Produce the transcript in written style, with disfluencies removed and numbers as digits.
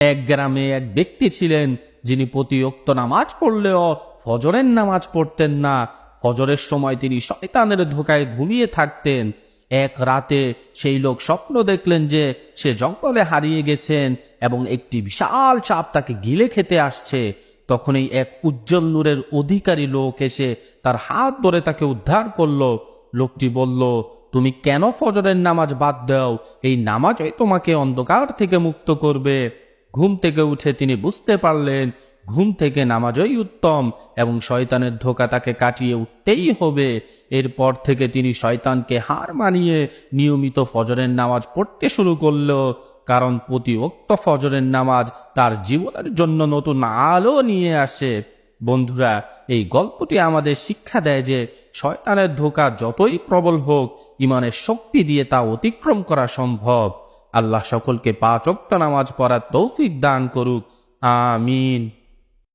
এক গ্রামে এক ব্যক্তি ছিলেন যিনি প্রতি ওয়াক্ত নামাজ পড়লেও ফজরের নামাজ পড়তেন না। ফজরের সময় তিনি শয়তানের ধোঁকায় ঘুমিয়ে থাকতেন। এক রাতে সেই লোক স্বপ্ন দেখলেন যে সে জঙ্গলে হারিয়ে গেছেন এবং একটি বিশাল সাপ তাকে গিলে খেতে আসছে। তখনই এক উজ্জ্বল নূরের অধিকারী লোক এসে তার হাত ধরে তাকে উদ্ধার করলো। লোকটি বলল, তুমি কেন ফজরের নামাজ বাদ দাও? এই নামাজই তোমাকে অন্ধকার থেকে মুক্ত করবে। ঘুম থেকে উঠে তিনি বুঝতে পারলেন ঘুম থেকে নামাজই উত্তম এবং শয়তানের ধোঁকা তাকে কাটিয়ে উঠতেই হবে। এরপর থেকে তিনি শয়তানকে হার মানিয়ে নিয়মিত ফজরের নামাজ পড়তে শুরু করল, কারণ প্রতি ওয়াক্ত ফজরের নামাজ তার জীবনের জন্য নতুন আলো নিয়ে আসে। বন্ধুরা, এই গল্পটি আমাদের শিক্ষা দেয় যে শয়তানের ধোঁকা যতই প্রবল হোক, ঈমানের শক্তি দিয়ে তা অতিক্রম করা সম্ভব। আল্লাহ সকলকে 5 ওয়াক্ত নামাজ পড়ার তৌফিক দান করুক। আমিন।